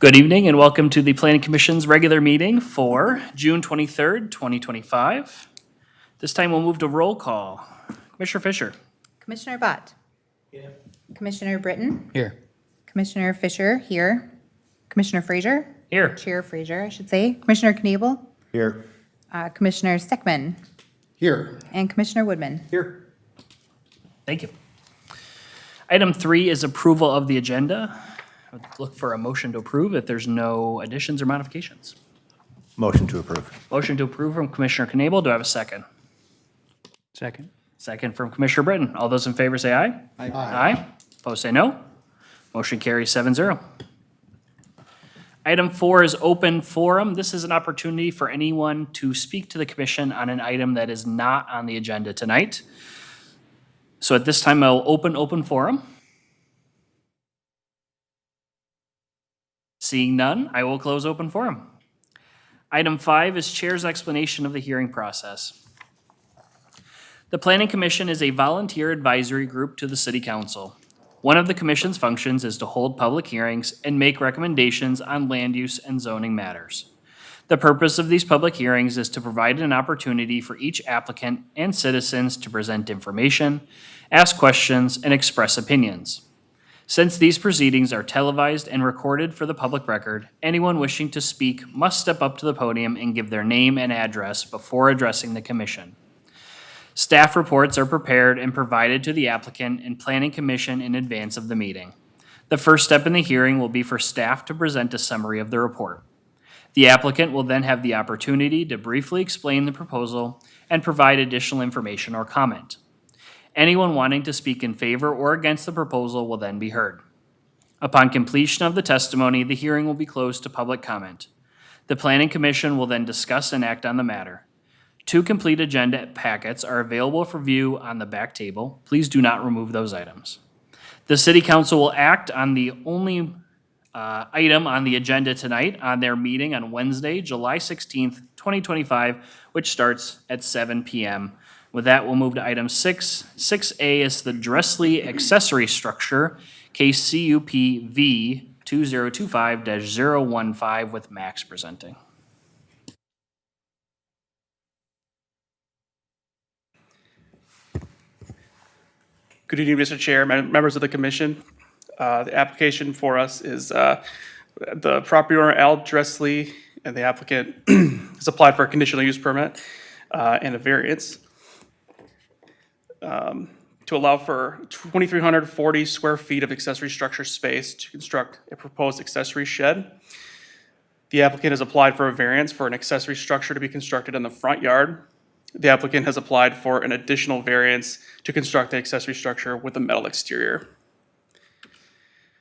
Good evening and welcome to the Planning Commission's regular meeting for June 23rd, 2025. This time we'll move to roll call. Commissioner Fisher. Commissioner Bott. Here. Commissioner Britton. Here. Commissioner Fisher here. Commissioner Frazier. Here. Chair Frazier, I should say. Commissioner Knebel. Here. Commissioner Steckman. Here. And Commissioner Woodman. Here. Thank you. Item 3 is approval of the agenda. I would look for a motion to approve if there's no additions or modifications. Motion to approve. Motion to approve from Commissioner Knebel. Do I have a second? Second. Second from Commissioner Britton. All those in favor say aye. Aye. Aye. Opposed say no. Motion carries 7-0. Item 4 is open forum. This is an opportunity for anyone to speak to the commission on an item that is not on the agenda tonight. So at this time, I'll open forum. Seeing none, I will close open forum. Item 5 is Chair's explanation of the hearing process. The Planning Commission is a volunteer advisory group to the City Council. One of the commission's functions is to hold public hearings and make recommendations on land use and zoning matters. The purpose of these public hearings is to provide an opportunity for each applicant and citizens to present information, ask questions, and express opinions. Since these proceedings are televised and recorded for the public record, anyone wishing to speak must step up to the podium and give their name and address before addressing the commission. Staff reports are prepared and provided to the applicant and Planning Commission in advance of the meeting. The first step in the hearing will be for staff to present a summary of the report. The applicant will then have the opportunity to briefly explain the proposal and provide additional information or comment. Anyone wanting to speak in favor or against the proposal will then be heard. Upon completion of the testimony, the hearing will be closed to public comment. The Planning Commission will then discuss and act on the matter. 2 complete agenda packets are available for view on the back table. Please do not remove those items. The City Council will act on the only item on the agenda tonight on their meeting on Wednesday, July 16th, 2025, which starts at 7 p.m. With that, we'll move to item 6. 6A is the Dressely Accessory Structure, case CUP V 2025-015 with Max presenting. Good evening, Mr. Chair, members of the commission. The application for us is the property owner, Al Dressely, and the applicant has applied for a conditional use permit and a variance to allow for 2,340 square feet of accessory structure space to construct a proposed accessory shed. The applicant has applied for a variance for an accessory structure to be constructed in the front yard. The applicant has applied for an additional variance to construct the accessory structure with a metal exterior.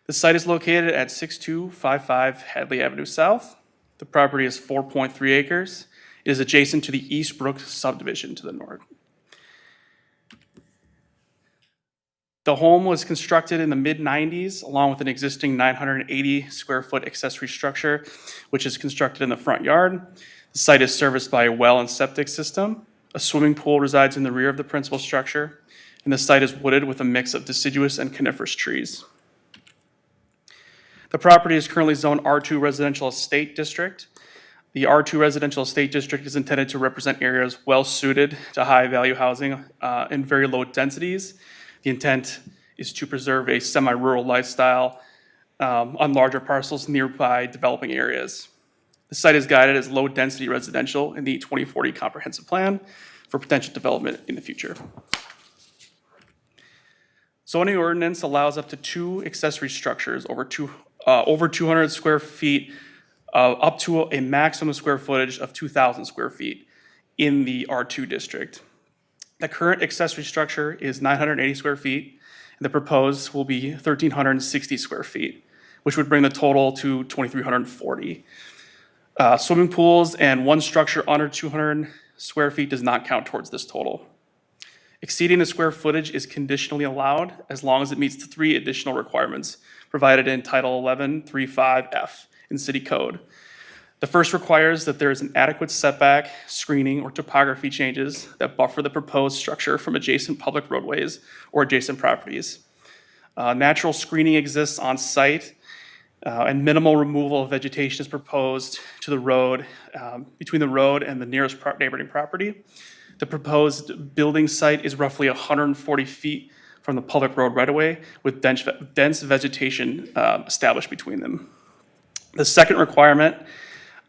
The site is located at 6255 Hadley Avenue South. The property is 4.3 acres. It is adjacent to the Eastbrook subdivision to the north. The home was constructed in the mid-90s along with an existing 980 square foot accessory structure, which is constructed in the front yard. The site is serviced by a well and septic system. A swimming pool resides in the rear of the principal structure, and the site is wooded with a mix of deciduous and coniferous trees. The property is currently zoned R2 Residential Estate District. The R2 Residential Estate District is intended to represent areas well suited to high-value housing in very low densities. The intent is to preserve a semi-rural lifestyle on larger parcels nearby developing areas. The site is guided as low-density residential in the 2040 Comprehensive Plan for potential development in the future. Zoning ordinance allows up to 2 accessory structures over 200 square feet, up to a maximum square footage of 2,000 square feet in the R2 district. The current accessory structure is 980 square feet, and the proposed will be 1,360 square feet, which would bring the total to 2,340. Swimming pools and 1 structure under 200 square feet does not count towards this total. Exceeding the square footage is conditionally allowed as long as it meets the 3 additional requirements provided in Title 11.35F in City Code. The first requires that there is an adequate setback, screening, or topography changes that buffer the proposed structure from adjacent public roadways or adjacent properties. Natural screening exists on site And minimal removal of vegetation is proposed to the road, between the road and the nearest neighboring property. The proposed building site is roughly 140 feet from the public road right-of-way with dense vegetation established between them. The second requirement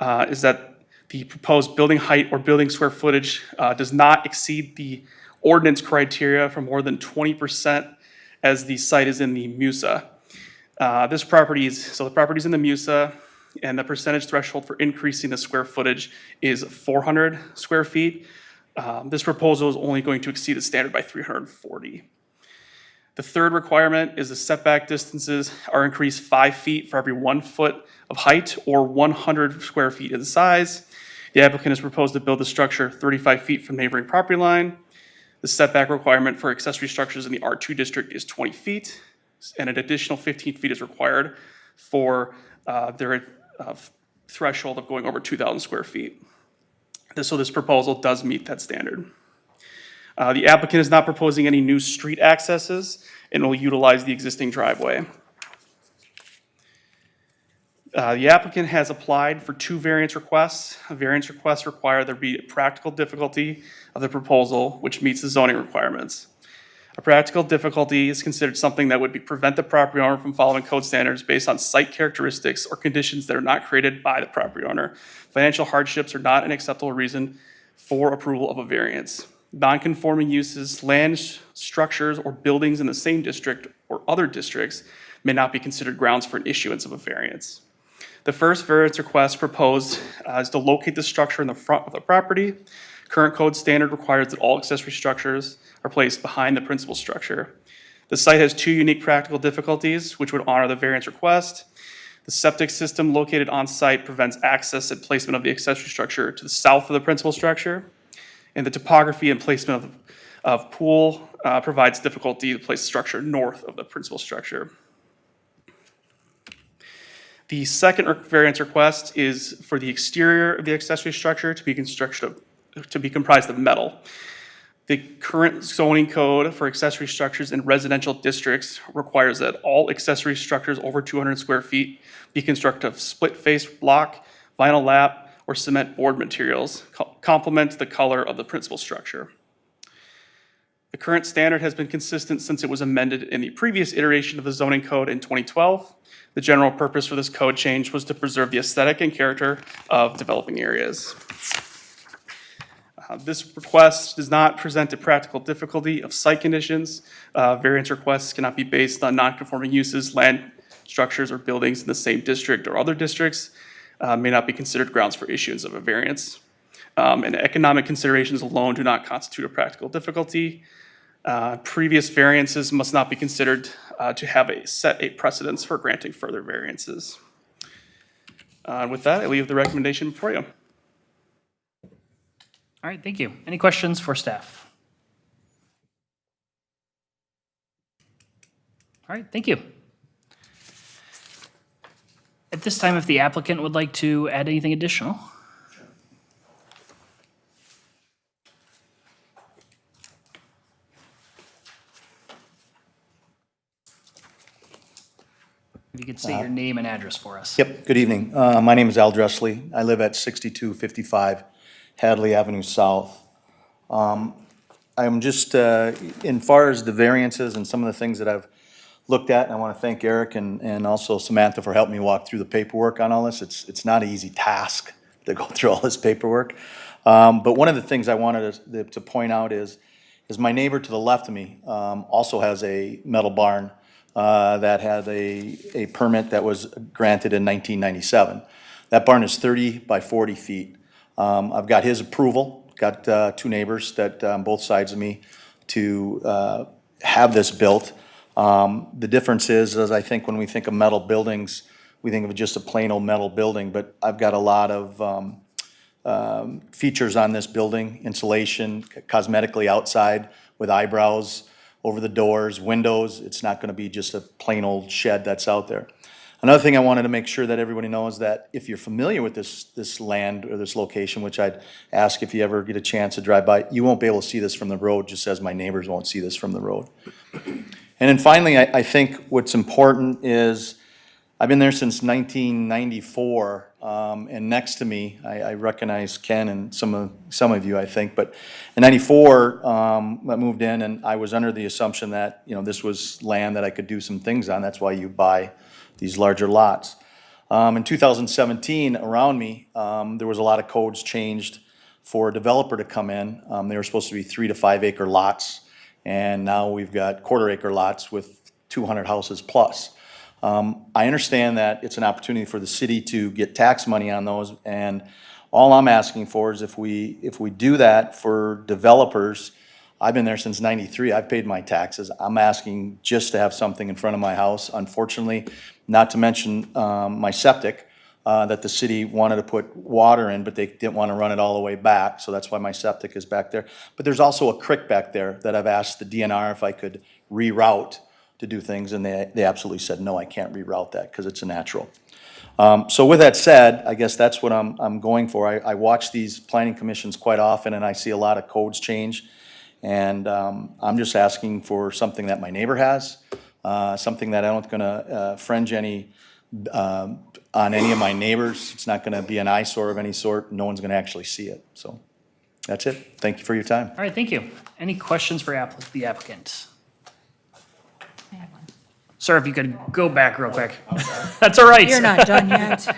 is that the proposed building height or building square footage does not exceed the ordinance criteria for more than 20% as the site is in the MUSA. The property is in the MUSA, and the percentage threshold for increasing the square footage is 400 square feet. This proposal is only going to exceed the standard by 340. The third requirement is the setback distances are increased 5 feet for every 1 foot of height or 100 square feet in size. The applicant has proposed to build the structure 35 feet from neighboring property line. The setback requirement for accessory structures in the R2 district is 20 feet, and an additional 15 feet is required for their threshold of going over 2,000 square feet. So this proposal does meet that standard. The applicant is not proposing any new street accesses and will utilize the existing driveway. The applicant has applied for 2 variance requests. Variance requests require there be a practical difficulty of the proposal which meets the zoning requirements. A practical difficulty is considered something that would prevent the property owner from following code standards based on site characteristics or conditions that are not created by the property owner. Financial hardships are not an acceptable reason for approval of a variance. Non-conforming uses, land structures, or buildings in the same district or other districts may not be considered grounds for an issuance of a variance. The first variance request proposed is to locate the structure in the front of the property. Current code standard requires that all accessory structures are placed behind the principal structure. The site has 2 unique practical difficulties which would honor the variance request. The septic system located on site prevents access and placement of the accessory structure to the south of the principal structure. And the topography and placement of pool provides difficulty to place structure north of the principal structure. The second variance request is for the exterior of the accessory structure to be comprised of metal. The current zoning code for accessory structures in residential districts requires that all accessory structures over 200 square feet be constructed of split-face block, vinyl lap, or cement board materials, complement the color of the principal structure. The current standard has been consistent since it was amended in the previous iteration of the zoning code in 2012. The general purpose for this code change was to preserve the aesthetic and character of developing areas. This request does not present a practical difficulty of site conditions. Variance requests cannot be based on non-conforming uses, land structures, or buildings in the same district or other districts. May not be considered grounds for issuance of a variance. And economic considerations alone do not constitute a practical difficulty. Previous variances must not be considered to have set a precedence for granting further variances. With that, I leave the recommendation before you. All right, thank you. Any questions for staff? All right, thank you. At this time, if the applicant would like to add anything additional. If you could state your name and address for us. Yep, good evening. My name is Dressely. I live at 6255 Hadley Avenue South. I'm just, in far as the variances and some of the things that I've looked at, and I want to thank Eric and also Samantha for helping me walk through the paperwork on all this. It's not an easy task to go through all this paperwork. But one of the things I wanted to point out is my neighbor to the left of me also has a metal barn that had a permit that was granted in 1997. That barn is 30 by 40 feet. I've got his approval, got 2 neighbors that on both sides of me to have this built. The difference is I think when we think of metal buildings, we think of just a plain old metal building, but I've got a lot of features on this building, insulation, cosmetically outside with eyebrows over the doors, windows. It's not gonna be just a plain old shed that's out there. Another thing I wanted to make sure that everybody knows that if you're familiar with this land or this location, which I'd ask if you ever get a chance to drive by, you won't be able to see this from the road, just as my neighbors won't see this from the road. And then finally, I think what's important is I've been there since 1994, and next to me, I recognize Ken and some of you, I think, but in 94, I moved in, and I was under the assumption that, this was land that I could do some things on. That's why you buy these larger lots. In 2017, around me, there was a lot of codes changed for a developer to come in. They were supposed to be 3 to 5 acre lots, and now we've got quarter acre lots with 200 houses plus. I understand that it's an opportunity for the city to get tax money on those, and all I'm asking for is if we do that for developers, I've been there since '93, I've paid my taxes, I'm asking just to have something in front of my house. Unfortunately, not to mention my septic, that the city wanted to put water in, but they didn't want to run it all the way back, so that's why my septic is back there. But there's also a creek back there that I've asked the DNR if I could reroute to do things, and they absolutely said, no, I can't reroute that because it's a natural. So with that said, I guess that's what I'm going for. I watch these planning commissions quite often, and I see a lot of codes change. And I'm just asking for something that my neighbor has, something that I don't gonna fringe any, on any of my neighbors. It's not gonna be an eyesore of any sort. No one's gonna actually see it. So that's it. Thank you for your time. All right, thank you. Any questions for the applicant? I have one. Sir, if you could go back real quick. That's all right. You're not done yet.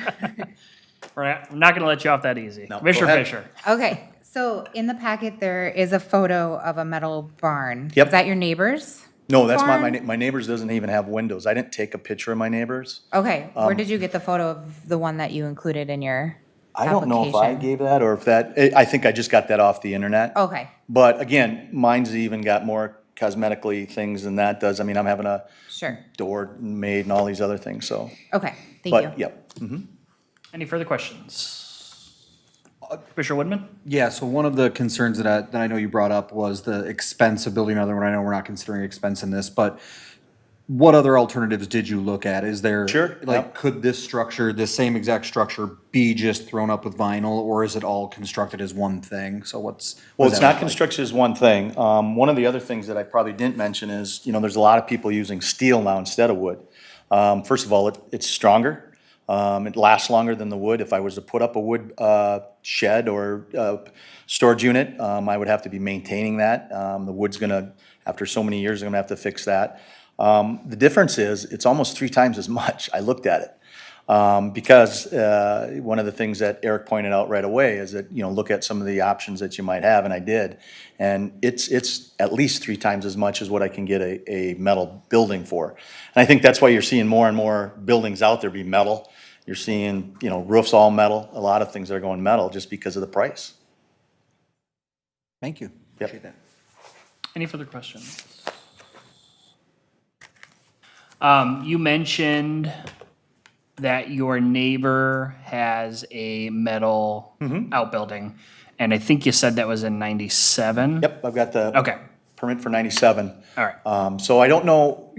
I'm not gonna let you off that easy. No, go Commissioner ahead. Fisher. Okay, so in the packet, there is a photo of a metal barn. Yep. Is that your neighbor's? No, that's not Barn? my neighbors doesn't even have windows. I didn't take a picture of my neighbors. Okay, where did you get the photo of the one that you included in your I don't know if I application? gave that or if I think I just got that off the internet. Okay, But again, mine's even got more cosmetically things than that does. I mean, I'm having a sure. door made and all these other things, so. Okay, thank you. But, yep. Any further questions? Commissioner Woodman? Yeah, so one of the concerns that I know you brought up was the expense of building another one. I know we're not considering expense in this, but what other alternatives did you look at? Is there? Sure, Like, yep. could this structure, this same exact structure, be just thrown up with vinyl, or is it all constructed as one thing? So Well, does it's that not look like? construction is one thing. One of the other things that I probably didn't mention is, there's a lot of people using steel now instead of wood. First of all, it's stronger. It lasts longer than the wood. If I was to put up a wood shed or storage unit, I would have to be maintaining that. The wood's gonna, after so many years, I'm gonna have to fix that. The difference is, it's almost 3 times as much. I looked at it. Because one of the things that Eric pointed out right away is that, look at some of the options that you might have, and I did. And it's at least 3 times as much as what I can get a metal building for. And I think that's why you're seeing more and more buildings out there be metal. You're seeing, roofs all metal, a lot of things that are going metal just because of the price. Thank you. Yep. Appreciate that. Any further questions? You mentioned that your neighbor has a metal outbuilding, and I think you said that was in '97? Yep, I've got the Okay, permit for '97. all right. So I don't know,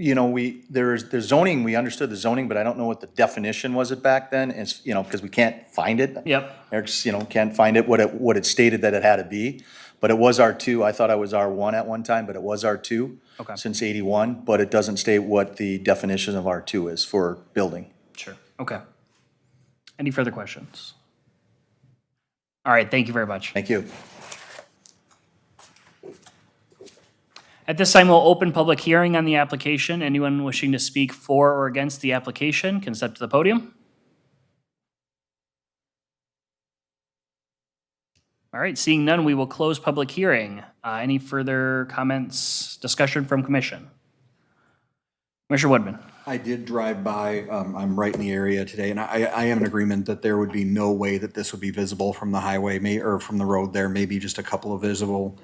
there's zoning, we understood the zoning, but I don't know what the definition was it back then. It's, because we can't find it. Yep. Eric's, can't find it, what it stated that it had to be. But it was R2. I thought I was R1 at one time, but it was R2 Okay. since '81. But it doesn't state what the definition of R2 is for building. Sure, okay. Any further questions? All right, thank you very much. Thank you. At this time, we'll open public hearing on the application. Anyone wishing to speak for or against the application can step to the podium. All right, seeing none, we will close public hearing. Any further comments, discussion from commission? Commissioner Woodman? I did drive by, I'm right in the area today, and I am in agreement that there would be no way that this would be visible from the highway, or from the road there, maybe just a couple of visible,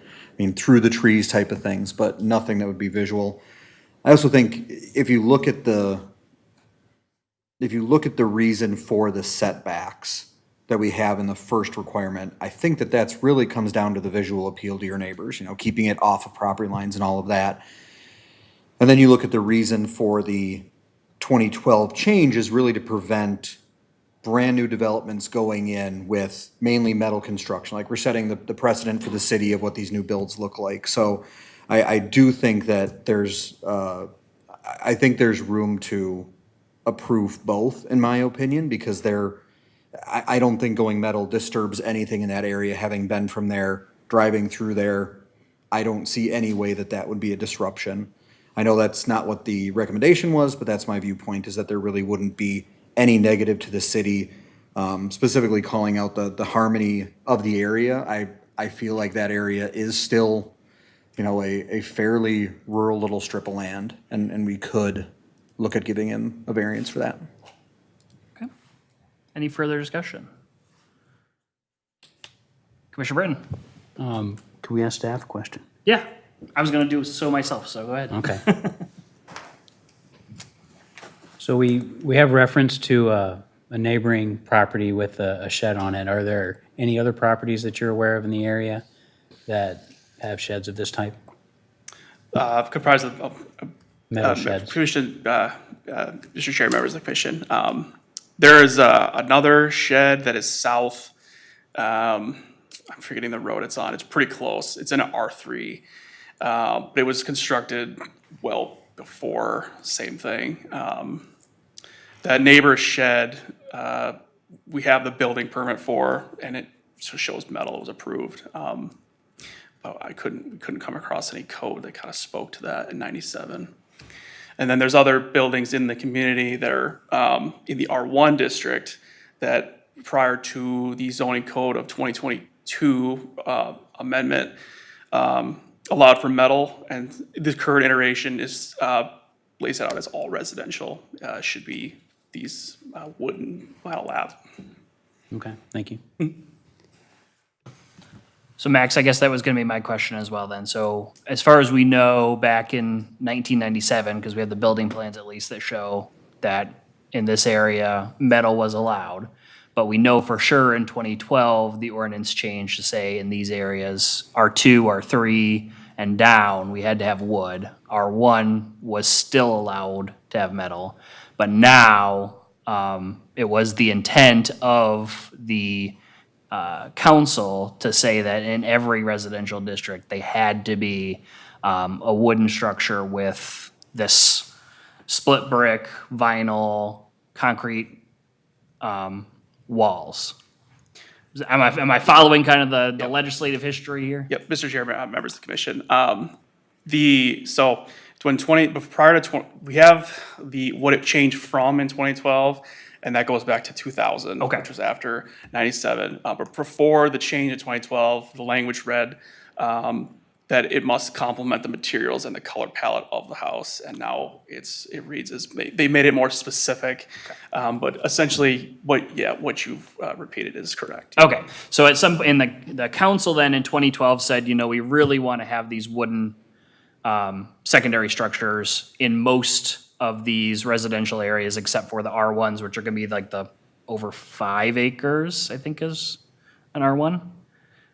through the trees type of things, but nothing that would be visual. I also think if you look at the reason for the setbacks that we have in the first requirement, I think that's really comes down to the visual appeal to your neighbors, keeping it off of property lines and all of that. And then you look at the reason for the 2012 change is really to prevent brand new developments going in with mainly metal construction. Like, we're setting the precedent for the city of what these new builds look like. So I do think that there's room to approve both, in my opinion, because I don't think going metal disturbs anything in that area, having been from there, driving through there. I don't see any way that that would be a disruption. I know that's not what the recommendation was, but that's my viewpoint, is that there really wouldn't be any negative to the city, specifically calling out the harmony of the area. I feel like that area is still, a fairly rural little strip of land, and we could look at giving him a variance for that. Okay. Any further discussion? Commissioner Britton? Can we ask staff a question? Yeah, I was gonna do so myself, so go ahead. Okay. So we have reference to a neighboring property with a shed on it. Are there any other properties that you're aware of in the area that have sheds of this type? Comprised of Metal sheds? Commission, Mr. Chair, members of the commission. There is another shed that is south. I'm forgetting the road it's on. It's pretty close. It's in an R3. But it was constructed well before, same thing. That neighbor's shed, we have the building permit for, and it shows metal, it was approved. But we couldn't come across any code that kind of spoke to that in 97. And then there's other buildings in the community that are in the R1 district that prior to the zoning code of 2022 amendment allowed for metal, and the current iteration is lays it out as all residential, should be these wooden vinyl lab. Okay, thank you. So Max, I guess that was gonna be my question as well then. So as far as we know, back in 1997, because we have the building plans at least that show that in this area, metal was allowed. But we know for sure in 2012, the ordinance changed to say in these areas, R2, R3, and down, we had to have wood. R1 was still allowed to have metal. But now, it was the intent of the council to say that in every residential district, they had to be a wooden structure with this split brick, vinyl, concrete walls. Am I following kind of the legislative history here? Yep, Mr. Chairman, members of the commission. So when prior to we have what it changed from in 2012, and that goes back to 2000, Okay. which was after 97. But before the change in 2012, the language read that it must complement the materials and the color palette of the house. And now it reads as, they made it more specific. But essentially, what you've repeated is correct. Okay, so at the council then in 2012 said, we really want to have these wooden secondary structures in most of these residential areas, except for the R1s, which are gonna be like the over 5 acres, I think is an R1,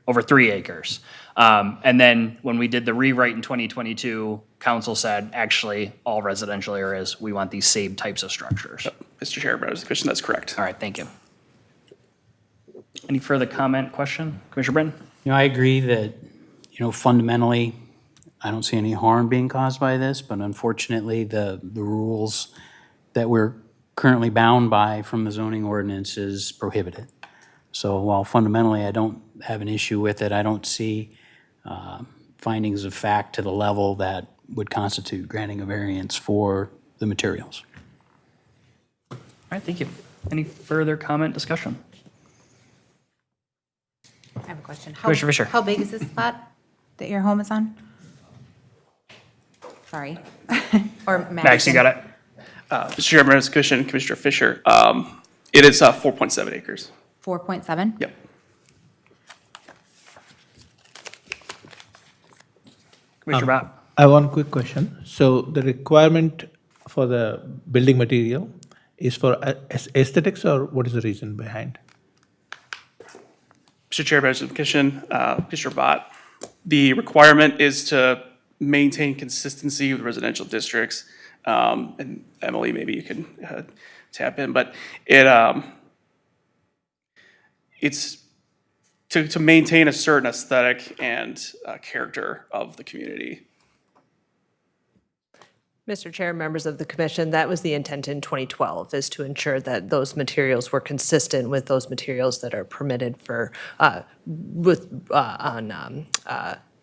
over 3 acres. And then when we did the rewrite in 2022, council said, actually, all residential areas, we want these same types of structures. Mr. Chair, members of the commission, that's correct. All right, thank you. Any further comment, question? Commissioner Britton? I agree that, fundamentally, I don't see any harm being caused by this, but unfortunately, the rules that we're currently bound by from the zoning ordinances prohibit it. So while fundamentally I don't have an issue with it, I don't see findings of fact to the level that would constitute granting a variance for the materials. All right, thank you. Any further comment, discussion? I have a question. Commissioner Fisher. How big is this lot that your home is on? Sorry. Or Max, you got it? Mr. Chair, members of the commission, Commissioner Fisher, it is 4.7 acres. 4.7? Yep. Commissioner Bott? I have one quick question. So the requirement for the building material is for aesthetics, or what is the reason behind? Mr. Chair, members of the commission, Commissioner Bott, the requirement is to maintain consistency with residential districts. And Emily, maybe you can tap in, but it's to maintain a certain aesthetic and character of the community. Mr. Chair, members of the commission, that was the intent in 2012, is to ensure that those materials were consistent with those materials that are permitted for,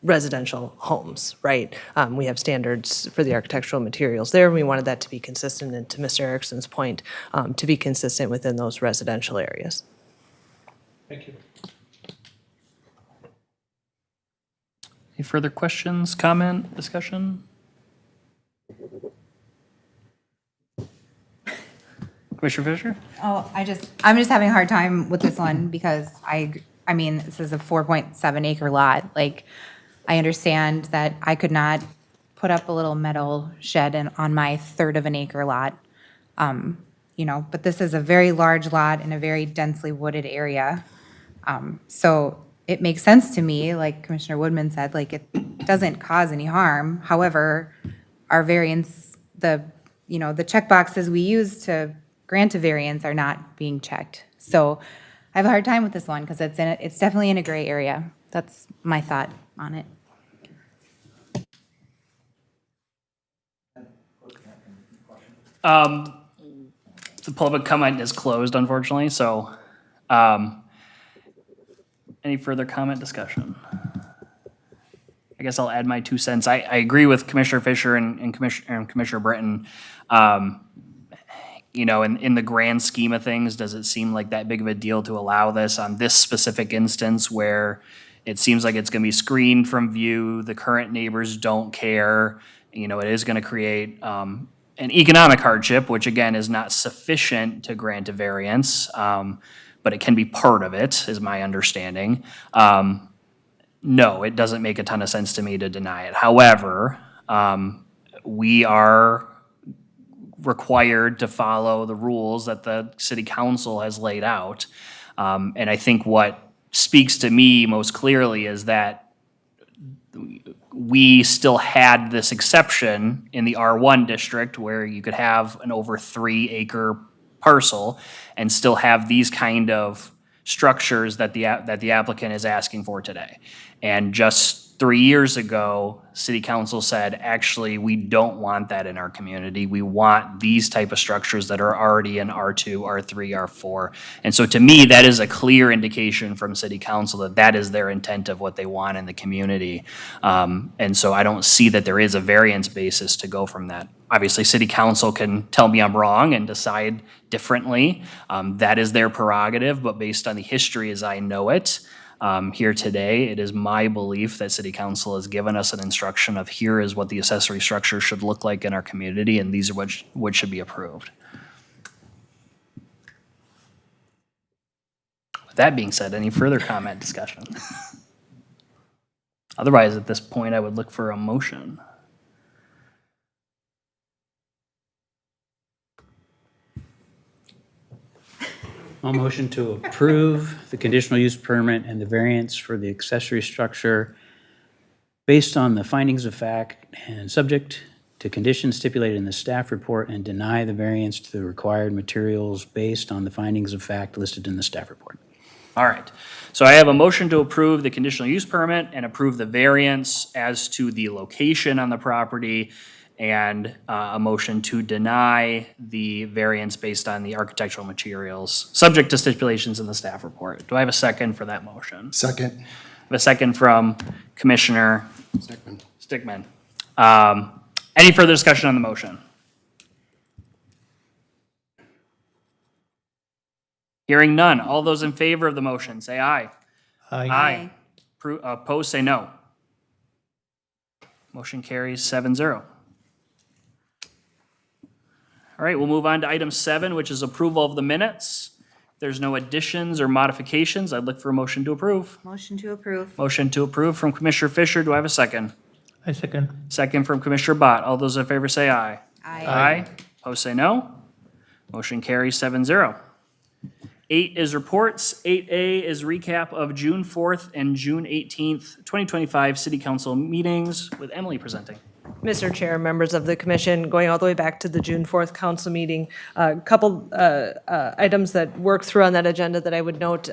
residential homes, right? We have standards for the architectural materials there, and we wanted that to be consistent, and to Mr. Erickson's point, to be consistent within those residential areas. Thank you. Any further questions, comment, discussion? Commissioner Fisher? Oh, I'm just having a hard time with this one because I mean, this is a 4.7 acre lot. Like, I understand that I could not put up a little metal shed on my third of an acre lot. But this is a very large lot in a very densely wooded area. So it makes sense to me, like Commissioner Woodman said, like it doesn't cause any harm. However, our variance, the check boxes we use to grant a variance are not being checked. So I have a hard time with this one because it's definitely in a gray area. That's my thought on it. The public comment is closed, unfortunately, so any further comment, discussion? I guess I'll add my 2 cents. I agree with Commissioner Fisher and Commissioner Britton. In the grand scheme of things, does it seem like that big of a deal to allow this on this specific instance where it seems like it's going to be screened from view, the current neighbors don't care, it is going to create an economic hardship, which again is not sufficient to grant a variance, but it can be part of it, is my understanding. No, it doesn't make a ton of sense to me to deny it. However, we are required to follow the rules that the city council has laid out. And I think what speaks to me most clearly is that we still had this exception in the R1 district where you could have an over 3 acre parcel and still have these kind of structures that the applicant is asking for today. And just 3 years ago, city council said, actually, we don't want that in our community. We want these type of structures that are already in R2, R3, R4. And so to me, that is a clear indication from city council that that is their intent of what they want in the community. And so I don't see that there is a variance basis to go from that. Obviously, city council can tell me I'm wrong and decide differently. That is their prerogative, but based on the history as I know it, here today, it is my belief that city council has given us an instruction of here is what the accessory structure should look like in our community, and these are what should be approved. With that being said, any further comment, discussion? Otherwise, at this point, I would look for a motion. I'll motion to approve the conditional use permit and the variance for the accessory structure based on the findings of fact and subject to conditions stipulated in the staff report, and deny the variance to the required materials based on the findings of fact listed in the staff report. All right, so I have a motion to approve the conditional use permit and approve the variance as to the location on the property, and a motion to deny the variance based on the architectural materials, subject to stipulations in the staff report. Do I have a second for that motion? Second. I have a second from Commissioner Stickman. Any further discussion on the motion? Hearing none. All those in favor of the motion, say aye. Aye. Opposed, say no. Motion carries 7-0. All right, we'll move on to item 7, which is approval of the minutes. If there's no additions or modifications, I'd look for a motion to approve. Motion to approve. Motion to approve from Commissioner Fisher. Do I have a second? I second. Second from Commissioner Bott. All those in favor say aye. Aye. Opposed, say no. Motion carries 7-0. 8 is reports. 8A is recap of June 4th and June 18th, 2025 City Council meetings with Emily presenting. Mr. Chair, members of the commission, going all the way back to the June 4th council meeting, a couple items that work through on that agenda that I would note.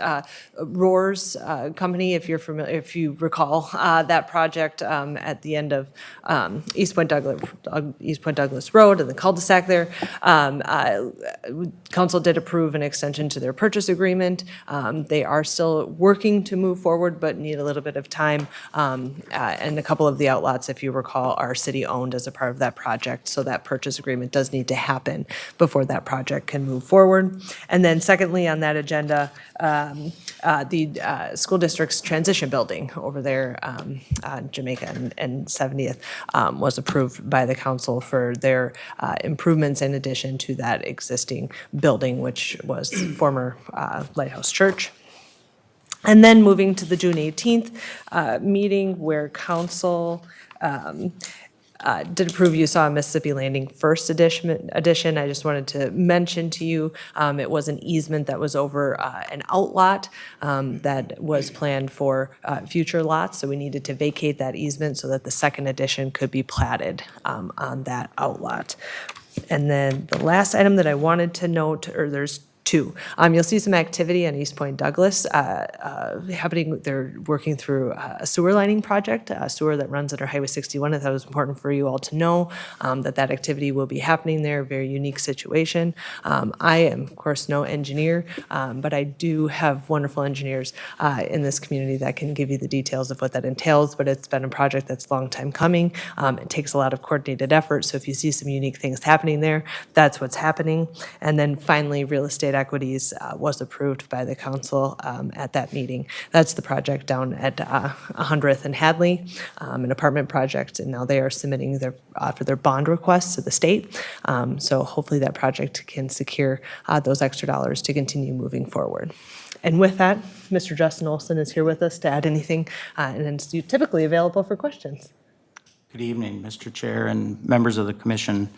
Rohr's Company, if you're familiar, if you recall, that project at the end of East Point Douglas Road and the cul-de-sac there. Council did approve an extension to their purchase agreement. They are still working to move forward, but need a little bit of time. And a couple of the outlots, if you recall, are city-owned as a part of that project, so that purchase agreement does need to happen before that project can move forward. And then secondly, on that agenda, the school district's transition building over there, Jamaica and 70th, was approved by the council for their improvements in addition to that existing building, which was former Lighthouse Church. And then moving to the June 18th meeting where council did approve, you saw Mississippi Landing First Edition. I just wanted to mention to you, it was an easement that was over an outlot that was planned for future lots. So we needed to vacate that easement so that the second edition could be platted on that outlot. And then the last item that I wanted to note, or there's two. You'll see some activity on East Point Douglas happening. They're working through a sewer lining project, a sewer that runs under Highway 61. I thought it was important for you all to know that activity will be happening there. Very unique situation. I am, of course, no engineer, but I do have wonderful engineers in this community that can give you the details of what that entails. But it's been a project that's a long time coming. It takes a lot of coordinated effort. So if you see some unique things happening there, that's what's happening. And then finally, real estate equities was approved by the council at that meeting. That's the project down at 100th and Hadley, an apartment project, and now they are submitting for their bond requests to the state. So hopefully that project can secure those extra dollars to continue moving forward. And with that, Mr. Justin Olson is here with us to add anything, and then typically available for questions. Good evening, Mr. Chair and members of the commission.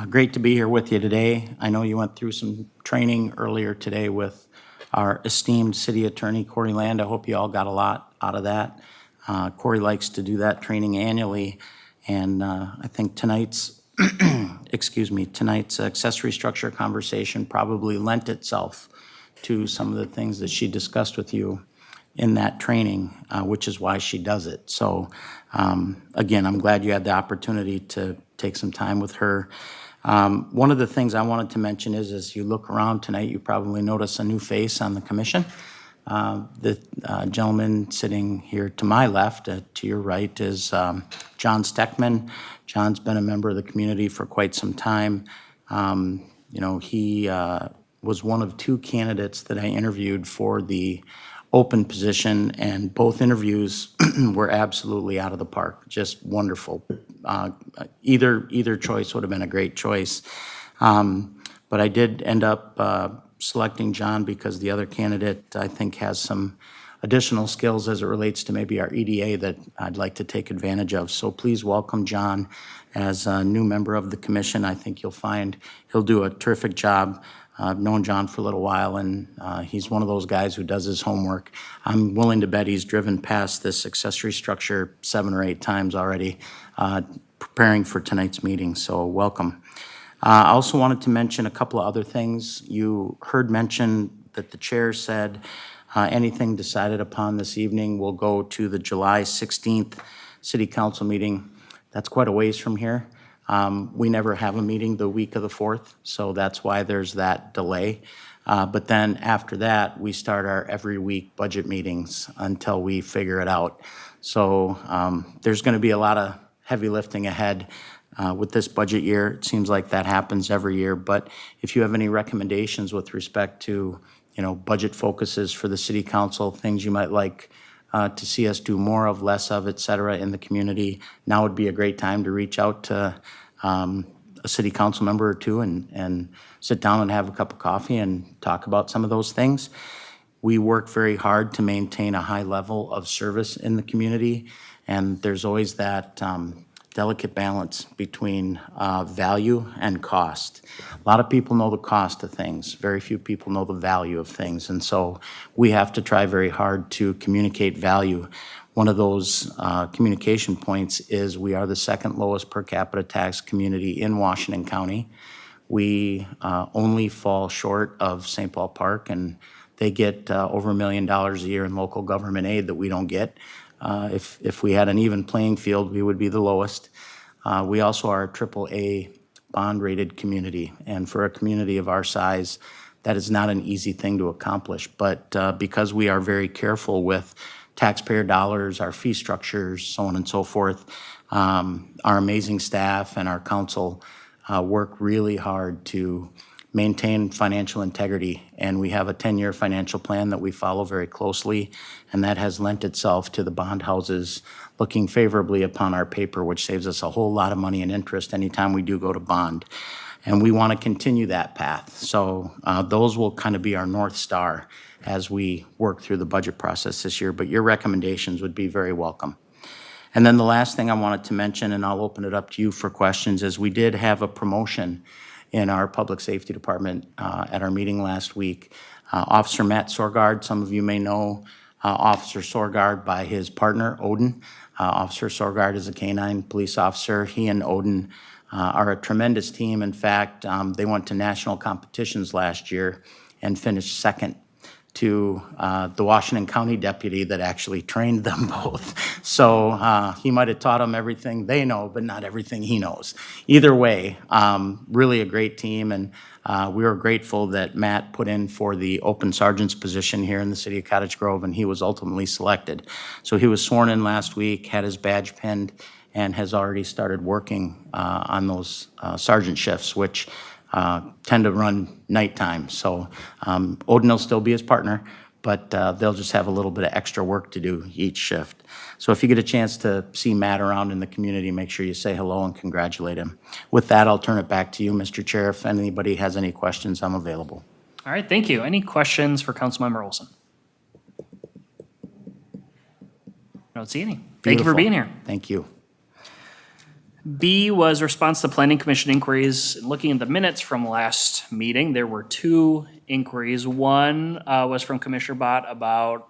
Great to be here with you today. I know you went through some training earlier today with our esteemed city attorney, Corey Land. I hope you all got a lot out of that. Corey likes to do that training annually, and I think tonight's, tonight's accessory structure conversation probably lent itself to some of the things that she discussed with you in that training, which is why she does it. So again, I'm glad you had the opportunity to take some time with her. One of the things I wanted to mention is, as you look around tonight, you probably notice a new face on the commission. The gentleman sitting here to my left, to your right, is John Steckman. John's been a member of the community for quite some time. He was one of two candidates that I interviewed for the open position, and both interviews were absolutely out of the park, just wonderful. Either choice would have been a great choice. But I did end up selecting John because the other candidate, I think, has some additional skills as it relates to maybe our EDA that I'd like to take advantage of. So please welcome John as a new member of the commission. I think you'll find he'll do a terrific job. I've known John for a little while, and he's one of those guys who does his homework. I'm willing to bet he's driven past this accessory structure 7 or 8 times already, preparing for tonight's meeting, so welcome. I also wanted to mention a couple of other things. You heard mention that the chair said anything decided upon this evening will go to the July 16th city council meeting. That's quite a ways from here. We never have a meeting the week of the 4th, so that's why there's that delay. But then after that, we start our every week budget meetings until we figure it out. So there's going to be a lot of heavy lifting ahead with this budget year. It seems like that happens every year. But if you have any recommendations with respect to, budget focuses for the city council, things you might like to see us do more of, less of, et cetera, in the community, now would be a great time to reach out to a city council member or two and sit down and have a cup of coffee and talk about some of those things. We work very hard to maintain a high level of service in the community, and there's always that delicate balance between value and cost. A lot of people know the cost of things. Very few people know the value of things. And so we have to try very hard to communicate value. One of those communication points is we are the second lowest per capita tax community in Washington County. We only fall short of St. Paul Park, and they get over $1 million a year in local government aid that we don't get. If we had an even playing field, we would be the lowest. We also are a AAA bond-rated community, and for a community of our size, that is not an easy thing to accomplish. But because we are very careful with taxpayer dollars, our fee structures, so on and so forth, our amazing staff and our council work really hard to maintain financial integrity, and we have a 10-year financial plan that we follow very closely, and that has lent itself to the bond houses looking favorably upon our paper, which saves us a whole lot of money and interest anytime we do go to bond. And we want to continue that path. So those will kind of be our North Star as we work through the budget process this year, but your recommendations would be very welcome. And then the last thing I wanted to mention, and I'll open it up to you for questions, is we did have a promotion in our public safety department at our meeting last week. Officer Matt Sorgard, some of you may know Officer Sorgard by his partner, Odin. Officer Sorgard is a canine police officer. He and Odin are a tremendous team. In fact, they went to national competitions last year and finished second to the Washington County deputy that actually trained them both. So he might have taught them everything they know, but not everything he knows. Either way, really a great team, and we were grateful that Matt put in for the open sergeant's position here in the city of Cottage Grove, and he was ultimately selected. So he was sworn in last week, had his badge pinned, and has already started working on those sergeant shifts, which tend to run nighttime. So Odin will still be his partner, but they'll just have a little bit of extra work to do each shift. So if you get a chance to see Matt around in the community, make sure you say hello and congratulate him. With that, I'll turn it back to you, Mr. Chair. If anybody has any questions, I'm available. All right, thank you. Any questions for Councilmember Olson? I don't see any. Thank you for Beautiful. being here. Thank you. B was response to Planning Commission inquiries. Looking at the minutes from last meeting, there were 2 inquiries. One was from Commissioner Bott about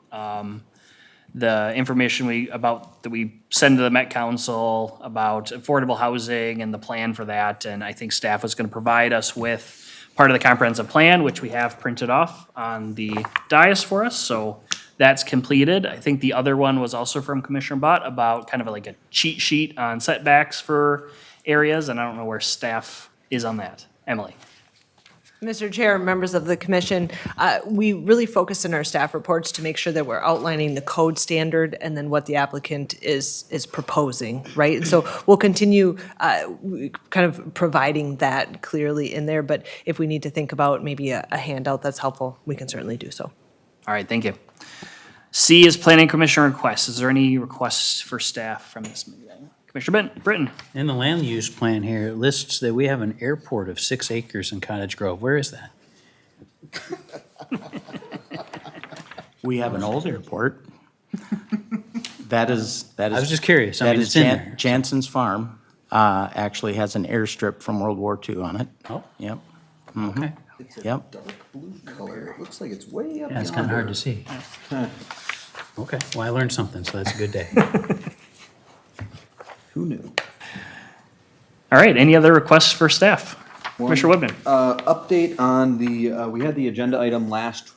the information that we send to the Met Council about affordable housing and the plan for that. And I think staff was going to provide us with part of the comprehensive plan, which we have printed off on the dais for us. So that's completed. I think the other one was also from Commissioner Bott about kind of like a cheat sheet on setbacks for areas, and I don't know where staff is on that. Emily? Mr. Chair, members of the commission, we really focus in our staff reports to make sure that we're outlining the code standard and then what the applicant is proposing, right? And so we'll continue kind of providing that clearly in there, but if we need to think about maybe a handout that's helpful, we can certainly do so. All right, thank you. C is Planning Commission requests. Is there any requests for staff from this meeting? Commissioner Britton? In the land use plan here, it lists that we have an airport of 6 acres in Cottage Grove. Where is that? We have an old airport. That is. I was just curious. I That mean, is it's in there. Jansen's Farm, actually has an airstrip from World War II on it. Oh, Yep, okay. yep. Dark blue color. It looks like it's way up Yeah, it's kind of hard to see. Okay, well, I learned something, so that's a good day. Who knew? All right, any other requests for staff? Commissioner Woodman? Update on we had the agenda item last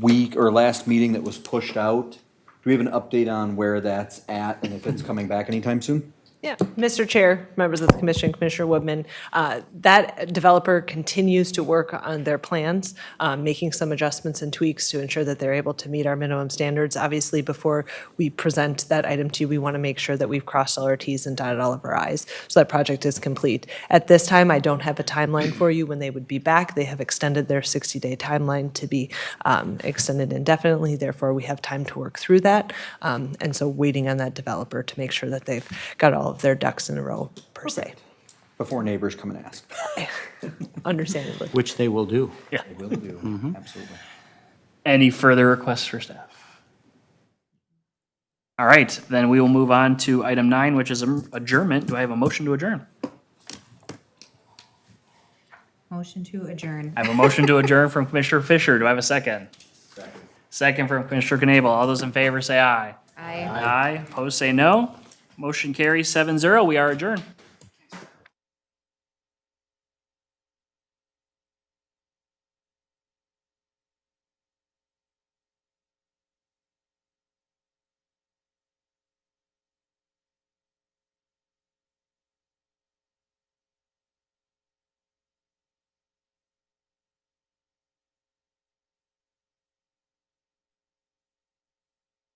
week or last meeting that was pushed out. Do we have an update on where that's at and if it's coming back anytime soon? Yeah, Mr. Chair, members of the commission, Commissioner Woodman, that developer continues to work on their plans, making some adjustments and tweaks to ensure that they're able to meet our minimum standards. Obviously, before we present that item to you, we want to make sure that we've crossed all our Ts and dotted all of our Is, so that project is complete. At this time, I don't have a timeline for you when they would be back. They have extended their 60-day timeline to be extended indefinitely. Therefore, we have time to work through that. And so waiting on that developer to make sure that they've got all of their ducks in a row, per se. Before neighbors come and ask. Understandably. Which they will do. Yeah. They will do, absolutely. Any further requests for staff? All right, then we will move on to item 9, which is adjournment. Do I have a motion to adjourn? Motion to adjourn. I have a motion to adjourn from Commissioner Fisher. Do I have a second? Second from Commissioner Knable. All those in favor say aye. Aye. Aye. Opposed say no. Motion carries 7-0. We are adjourned.